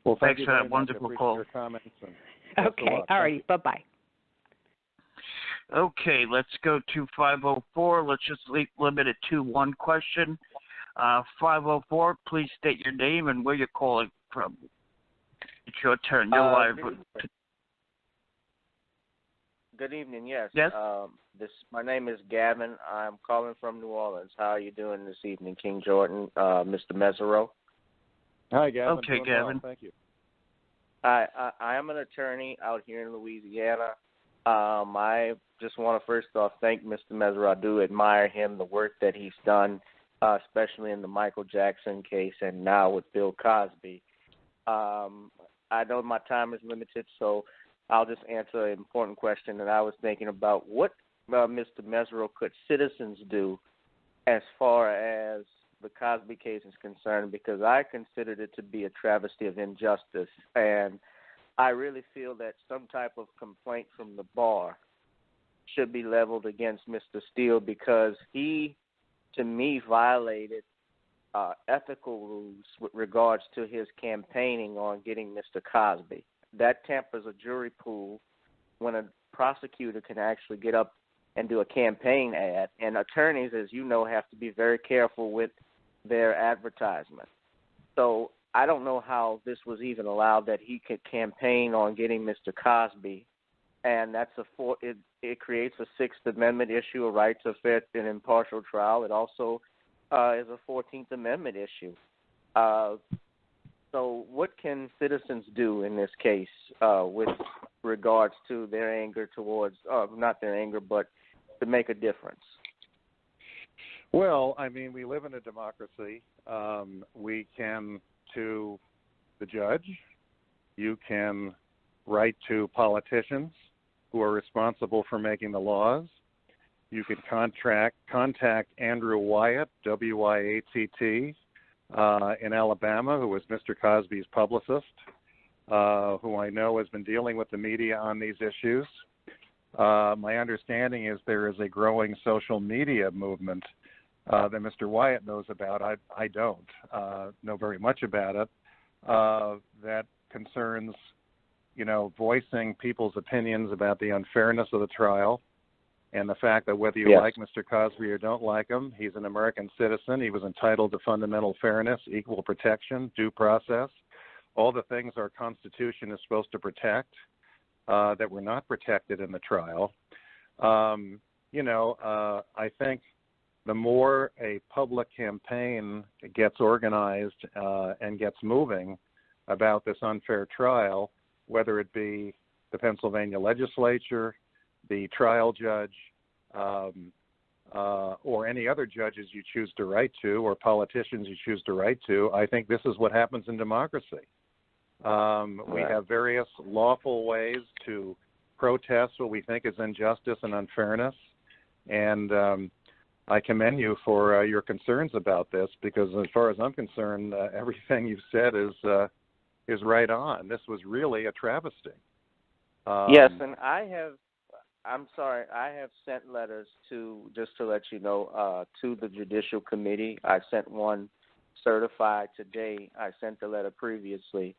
Well, thanks for that wonderful call. Your comments okay, all right, bye-bye. Okay, let's go to 504. Let's just limit it to one question. 504, please state your name and where you're calling from. It's your turn. You're live. Good evening, yes. Yes? My name is Gavin. I'm calling from New Orleans. How are you doing this evening, King Jordan, Mr. Mesereau? Hi, Gavin. Okay, Gavin. Well. Thank you. I am an attorney out here in Louisiana. I just want to first off thank Mr. Mesereau. I do admire him, the work that he's done, especially in the Michael Jackson case and now with Bill Cosby. I know my time is limited, so I'll just answer an important question that I was thinking about. What, Mr. Mesereau, could citizens do as far as the Cosby case is concerned? Because I considered it to be a travesty of injustice, and I really feel that some type of complaint from the bar should be leveled against Mr. Steele because he, to me, violated ethical rules with regards to his campaigning on getting Mr. Cosby. That tampers a jury pool when a prosecutor can actually get up and do a campaign ad. And attorneys, as you know, have to be very careful with their advertisement. So I don't know how this was even allowed that he could campaign on getting Mr. Cosby. And that's it creates a Sixth Amendment issue, a right to a fair and impartial trial. It also is a 14th Amendment issue. So what can citizens do in this case with regards to their anger towards, not their anger, but to make a difference? Well, I mean, we live in a democracy. We can to the judge. You can write to politicians who are responsible for making the laws. You can contact Andrew Wyatt, W-Y-A-T-T, in Alabama, who was Mr. Cosby's publicist, who I know has been dealing with the media on these issues. My understanding is there is a growing social media movement that Mr. Wyatt knows about. I don't know very much about it. That concerns, voicing people's opinions about the unfairness of the trial and the fact that whether you like Mr. Cosby or don't like him, he's an American citizen. He was entitled to fundamental fairness, equal protection, due process, all the things our Constitution is supposed to protect that were not protected in the trial. I think the more a public campaign gets organized and gets moving about this unfair trial, whether it be the Pennsylvania legislature, the trial judge, or any other judges you choose to write to or politicians you choose to write to, I think this is what happens in democracy. We have various lawful ways to protest what we think is injustice and unfairness, and I commend you for your concerns about this because as far as I'm concerned, everything you've said is right on. This was really a travesty. Yes, and I have sent letters just to let you know, to the Judicial Committee. I sent one certified today. I sent the letter previously,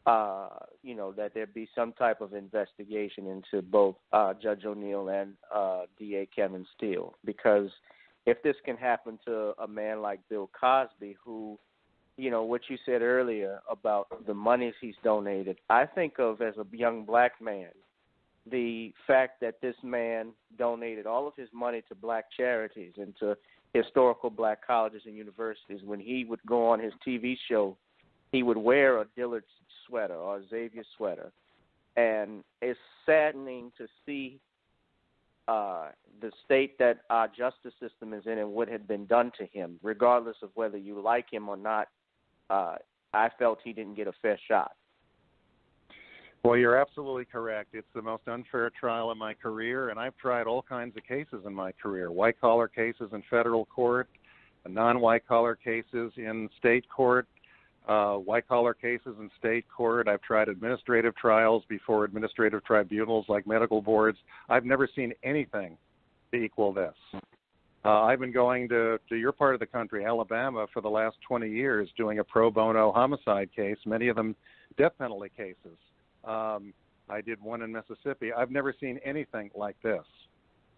that there be some type of investigation into both Judge O'Neill and DA Kevin Steele. Because if this can happen to a man like Bill Cosby, who, what you said earlier about the monies he's donated, I think of as a young black man, the fact that this man donated all of his money to black charities and to historical black colleges and universities. When he would go on his TV show, he would wear a Dillard sweater or a Xavier sweater. And it's saddening to see the state that our justice system is in and what had been done to him. Regardless of whether you like him or not, I felt he didn't get a fair shot. Well, you're absolutely correct. It's the most unfair trial in my career, and I've tried all kinds of cases in my career, white-collar cases in federal court, non-white-collar cases in state court, white-collar cases in state court. I've tried administrative trials before administrative tribunals like medical boards. I've never seen anything to equal this. I've been going to your part of the country, Alabama, for the last 20 years doing a pro bono homicide case, many of them death penalty cases. I did one in Mississippi. I've never seen anything like this.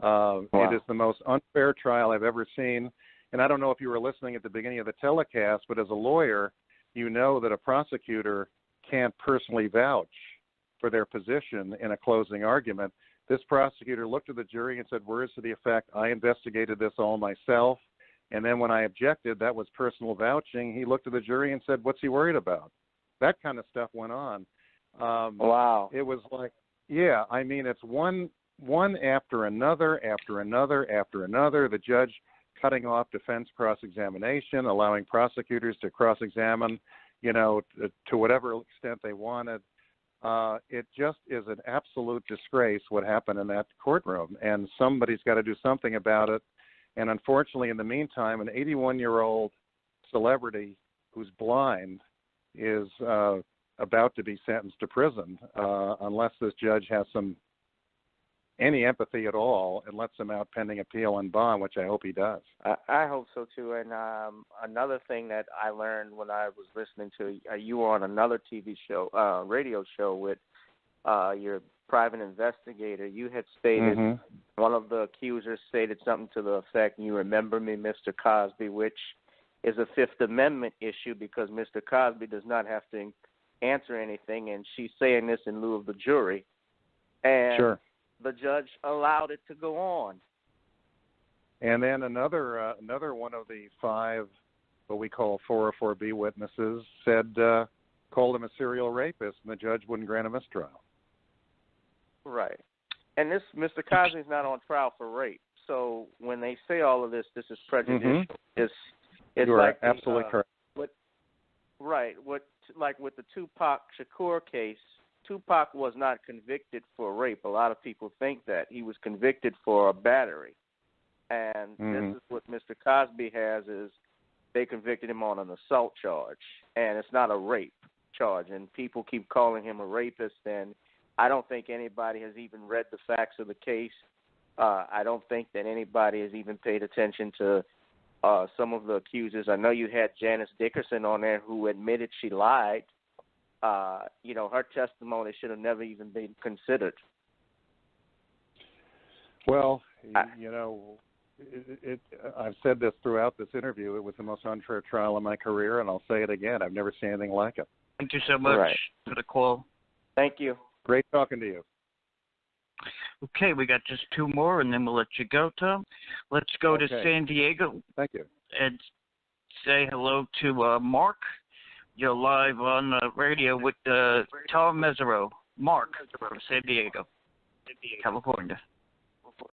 Wow. It is the most unfair trial I've ever seen. And I don't know if you were listening at the beginning of the telecast, but as a lawyer, you know that a prosecutor can't personally vouch for their position in a closing argument. This prosecutor looked at the jury and said, words to the effect, I investigated this all myself. And then when I objected, that was personal vouching. He looked at the jury and said, what's he worried about? That kind of stuff went on. Wow. It was like, yeah, I mean, it's one after another, after another, after another. The judge cutting off defense cross-examination, allowing prosecutors to cross-examine, to whatever extent they wanted. It just is an absolute disgrace what happened in that courtroom, and somebody's got to do something about it. And unfortunately, in the meantime, an 81-year-old celebrity who's blind is about to be sentenced to prison unless this judge has any empathy at all and lets him out pending appeal and bond, which I hope he does. I hope so too. And another thing that I learned when I was listening to you were on another TV show, radio show with your private investigator. You had stated one of the accusers stated something to the effect, "You remember me, Mr. Cosby," which is a Fifth Amendment issue because Mr. Cosby does not have to answer anything, and she's saying this in lieu of the jury. And sure. The judge allowed it to go on. And then another one of the 5, what we call 404B witnesses, called him a serial rapist, and the judge wouldn't grant a mistrial. Right. And this Mr. Cosby's not on trial for rape. So when they say all of this is prejudicial. It's you like are absolutely correct. Like with the Tupac Shakur case, Tupac was not convicted for rape. A lot of people think that. He was convicted for a battery. And this is what Mr. Cosby has is they convicted him on an assault charge. And it's not a rape charge. And people keep calling him a rapist. And I don't think anybody has even read the facts of the case. I don't think that anybody has even paid attention to some of the accusers. I know you had Janice Dickerson on there who admitted she lied. Her testimony should have never even been considered. Well, I've said this throughout this interview. It was the most unfair trial of my career, and I'll say it again. I've never seen anything like it. Thank you so much for the call. Thank you. Great talking to you. Okay, we got just 2 more, and then we'll let you go, Tom. Let's go to San Diego. Thank you. And say hello to Mark. You're live on the radio with Tom Mesereau. Mark from San Diego, California.